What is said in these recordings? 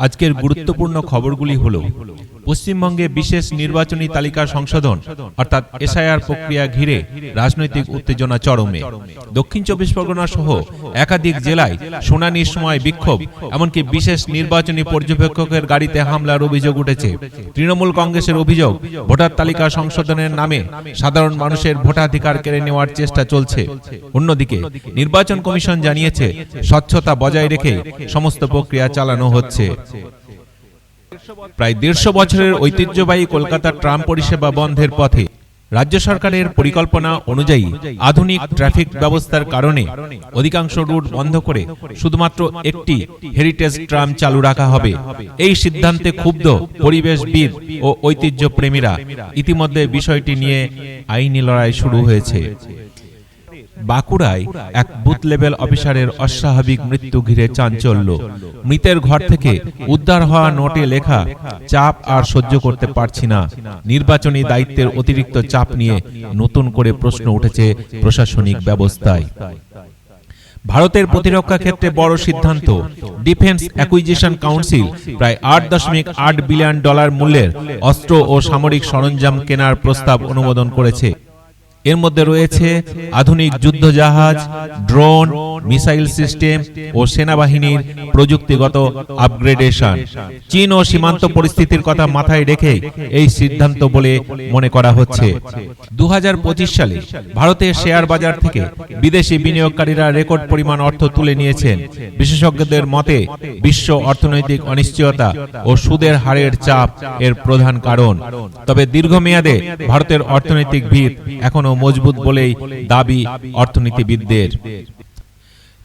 আজকের গুরুত্বপূর্ণ খবরগুলি হলো পশ্চিমবঙ্গে বিশেষ নির্বাচনী তালিকা সংশোধন অর্থাৎ এসআইআর প্রক্রিয়া ঘিরে রাজনৈতিক উত্তেজনা চরমে। দক্ষিণ 24 পরগনা সহ একাধিক জেলায় শুনানির সময় বিক্ষোভ, এমনকি বিশেষ নির্বাচনী পর্যবেক্ষকের গাড়িতে হামলার অভিযোগ উঠেছে। তৃণমূল কংগ্রেসের অভিযোগ, ভোটার তালিকা সংশোধনের নামে সাধারণ মানুষের ভোটাধিকার কেড়ে নেওয়ার চেষ্টা চলছে। অন্যদিকে নির্বাচন কমিশন জানিয়েছে স্বচ্ছতা বজায় রেখে সমস্ত প্রক্রিয়া চালানো হচ্ছে। প্রায় 150 বছরের ঐতিহ্যবাহী কলকাতার ট্রাম পরিষেবা বন্ধের পথে। রাজ্য সরকারের পরিকল্পনা অনুযায়ী আধুনিক ট্রাফিক ব্যবস্থার কারণে অধিকাংশ রুট বন্ধ করে শুধুমাত্র একটি হেরিটেজ ট্রাম চালু রাখা হবে। এই সিদ্ধান্তে ক্ষুব্ধ পরিবেশবিদ ও ঐতিহ্য প্রেমীরা। ইতিমধ্যে বিষয়টি নিয়ে আইনি লড়াই শুরু হয়েছে। বাঁকুড়ায় এক বুথ লেভেল অফিসারের অস্বাভাবিক মৃত্যু ঘিরে চাঞ্চল্য। মৃতের ঘর থেকে উদ্ধার হওয়া নোটে লেখা, চাপ আর সহ্য করতে পারছি না। নির্বাচনী দায়িত্বের অতিরিক্ত চাপ নিয়ে নতুন করে প্রশ্ন উঠেছে প্রশাসনিক ব্যবস্থায়। ভারতের প্রতিরক্ষা ক্ষেত্রে বড় সিদ্ধান্ত। ডিফেন্স অ্যাকুইজিশন কাউন্সিল প্রায় $8.8 বিলিয়ন মূল্যের অস্ত্র ও সামরিক সরঞ্জাম কেনার প্রস্তাব অনুমোদন করেছে। এর মধ্যে রয়েছে আধুনিক যুদ্ধজাহাজ, ড্রোন, মিসাইল সিস্টেম ও সেনাবাহিনীর প্রযুক্তিগত আপগ্রেডেশন। চীন ও সীমান্ত পরিস্থিতির কথা মাথায় রেখে এই সিদ্ধান্ত বলে মনে করা হচ্ছে। 2025 সালে ভারতের শেয়ার বাজার থেকে বিদেশি বিনিয়োগকারীরা রেকর্ড পরিমাণ অর্থ তুলে নিয়েছেন। বিশেষজ্ঞদের মতে বিশ্ব অর্থনৈতিক অনিশ্চয়তা ও সুদের হারের চাপ এর প্রধান কারণ। তবে দীর্ঘমেয়াদে ভারতের অর্থনৈতিক ভিত এখনো মজবুত বলেই দাবি অর্থনীতিবিদদের।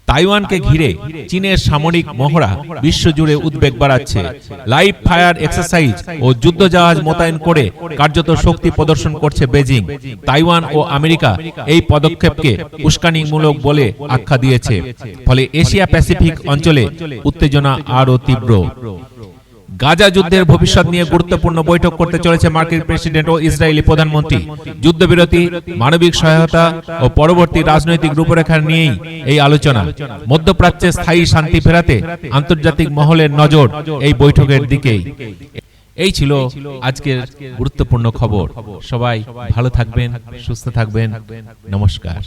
তাইওয়ানকে ঘিরে চীনের সামরিক মহড়া বিশ্বজুড়ে উদ্বেগ বাড়াচ্ছে। লাইভ ফায়ার এক্সারসাইজ ও যুদ্ধজাহাজ মোতায়েন করে কার্যত শক্তি প্রদর্শন করছে বেজিং। তাইওয়ান ও আমেরিকা এই পদক্ষেপকে উস্কানিমূলক বলে আখ্যা দিয়েছে। ফলে এশিয়া প্যাসিফিক অঞ্চলে উত্তেজনা আরও তীব্র। গাজা যুদ্ধের ভবিষ্যৎ নিয়ে গুরুত্বপূর্ণ বৈঠক করতে চলেছে মার্কিন প্রেসিডেন্ট ও ইসরায়েলি প্রধানমন্ত্রী। যুদ্ধবিরতি, মানবিক সহায়তা ও পরবর্তী রাজনৈতিক রূপরেখা নিয়েই এই আলোচনা। মধ্যপ্রাচ্যে স্থায়ী শান্তি ফেরাতে আন্তর্জাতিক মহলের নজর এই বৈঠকের দিকেই। এই ছিল আজকের গুরুত্বপূর্ণ খবর। সবাই ভালো থাকবেন, সুস্থ থাকবেন। নমস্কার।